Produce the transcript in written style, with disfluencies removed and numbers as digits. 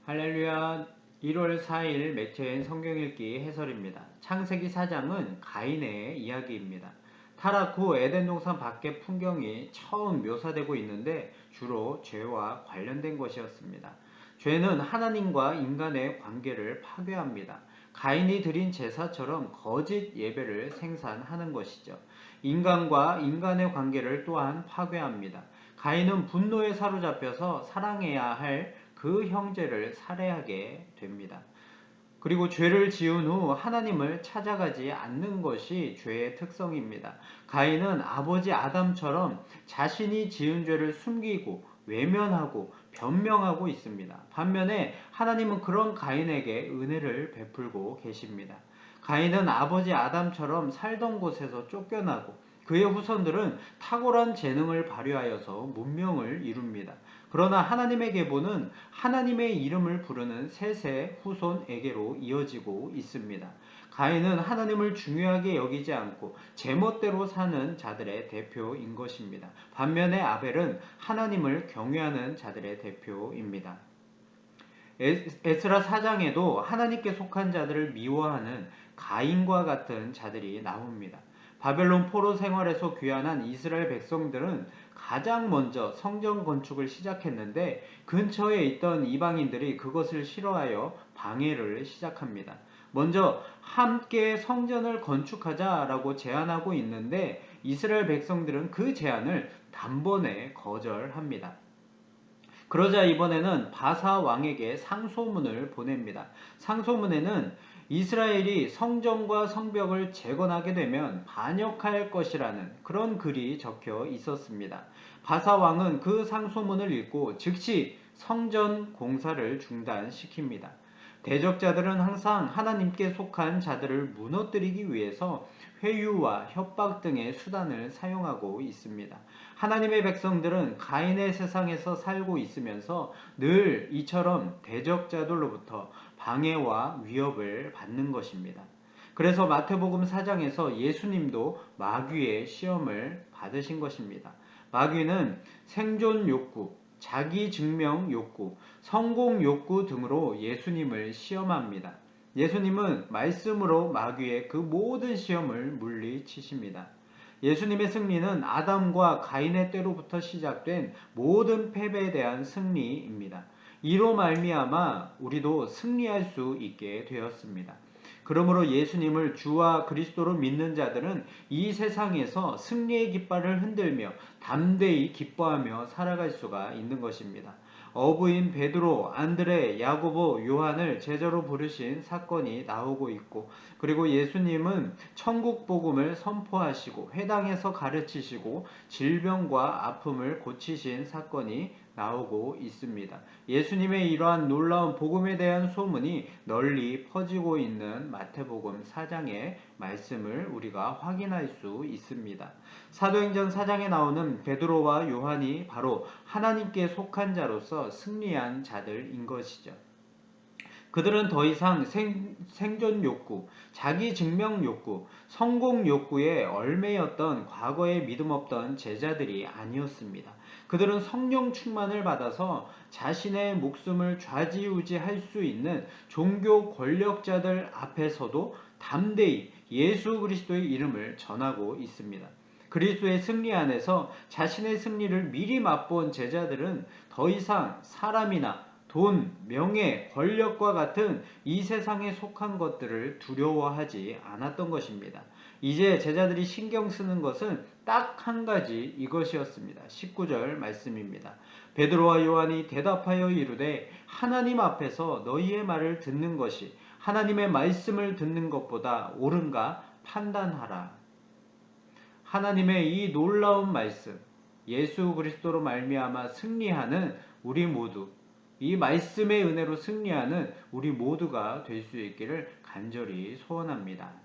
할렐루야. 1월 4일 매체인 성경읽기 해설입니다. 창세기 4장은 가인의 이야기입니다. 타락 후 에덴 동산 밖의 풍경이 처음 묘사되고 있는데 주로 죄와 관련된 것이었습니다. 죄는 하나님과 인간의 관계를 파괴합니다. 가인이 드린 제사처럼 거짓 예배를 생산하는 것이죠. 인간과 인간의 관계를 또한 파괴합니다. 가인은 분노에 사로잡혀서 사랑해야 할 그 형제를 살해하게 됩니다. 그리고 죄를 지은 후 하나님을 찾아가지 않는 것이 죄의 특성입니다. 가인은 아버지 아담처럼 자신이 지은 죄를 숨기고 외면하고 변명하고 있습니다. 반면에 하나님은 그런 가인에게 은혜를 베풀고 계십니다. 가인은 아버지 아담처럼 살던 곳에서 쫓겨나고 그의 후손들은 탁월한 재능을 발휘하여서 문명을 이룹니다. 그러나 하나님의 계보는 하나님의 이름을 부르는 셋의 후손에게로 이어지고 있습니다. 가인은 하나님을 중요하게 여기지 않고 제멋대로 사는 자들의 대표인 것입니다. 반면에 아벨은 하나님을 경외하는 자들의 대표입니다. 에스라 4장에도 하나님께 속한 자들을 미워하는 가인과 같은 자들이 나옵니다. 바벨론 포로 생활에서 귀환한 이스라엘 백성들은 가장 먼저 성전 건축을 시작했는데 근처에 있던 이방인들이 그것을 싫어하여 방해를 시작합니다. 먼저 함께 성전을 건축하자라고 제안하고 있는데 이스라엘 백성들은 그 제안을 단번에 거절합니다. 그러자 이번에는 바사 왕에게 상소문을 보냅니다. 상소문에는 이스라엘이 성전과 성벽을 재건하게 되면 반역할 것이라는 그런 글이 적혀 있었습니다. 바사 왕은 그 상소문을 읽고 즉시 성전 공사를 중단시킵니다. 대적자들은 항상 하나님께 속한 자들을 무너뜨리기 위해서 회유와 협박 등의 수단을 사용하고 있습니다. 하나님의 백성들은 가인의 세상에서 살고 있으면서 늘 이처럼 대적자들로부터 방해와 위협을 받는 것입니다. 그래서 마태복음 4장에서 예수님도 마귀의 시험을 받으신 것입니다. 마귀는 생존 욕구, 자기 증명 욕구, 성공 욕구 등으로 예수님을 시험합니다. 예수님은 말씀으로 마귀의 그 모든 시험을 물리치십니다. 예수님의 승리는 아담과 가인의 때로부터 시작된 모든 패배에 대한 승리입니다. 이로 말미암아 우리도 승리할 수 있게 되었습니다. 그러므로 예수님을 주와 그리스도로 믿는 자들은 이 세상에서 승리의 깃발을 흔들며 담대히 기뻐하며 살아갈 수가 있는 것입니다. 어부인 베드로, 안드레, 야고보, 요한을 제자로 부르신 사건이 나오고 있고, 그리고 예수님은 천국 복음을 선포하시고 회당에서 가르치시고 질병과 아픔을 고치신 사건이 나오고 있습니다. 예수님의 이러한 놀라운 복음에 대한 소문이 널리 퍼지고 있는 마태복음 4장의 말씀을 우리가 확인할 수 있습니다. 사도행전 4장에 나오는 베드로와 요한이 바로 하나님께 속한 자로서 승리한 자들인 것이죠. 그들은 더 이상 생존 욕구, 자기 증명 욕구, 성공 욕구에 얽매였던 과거에 믿음 없던 제자들이 아니었습니다. 그들은 성령 충만을 받아서 자신의 목숨을 좌지우지할 수 있는 종교 권력자들 앞에서도 담대히 예수 그리스도의 이름을 전하고 있습니다. 그리스도의 승리 안에서 자신의 승리를 미리 맛본 제자들은 더 이상 사람이나 돈, 명예, 권력과 같은 이 세상에 속한 것들을 두려워하지 않았던 것입니다. 이제 제자들이 신경 쓰는 것은 딱 한 가지 이것이었습니다. 19절 말씀입니다. 베드로와 요한이 대답하여 이르되 하나님 앞에서 너희의 말을 듣는 것이 하나님의 말씀을 듣는 것보다 옳은가 판단하라. 하나님의 이 놀라운 말씀, 예수 그리스도로 말미암아 승리하는 우리 모두, 이 말씀의 은혜로 승리하는 우리 모두가 될 수 있기를 간절히 소원합니다.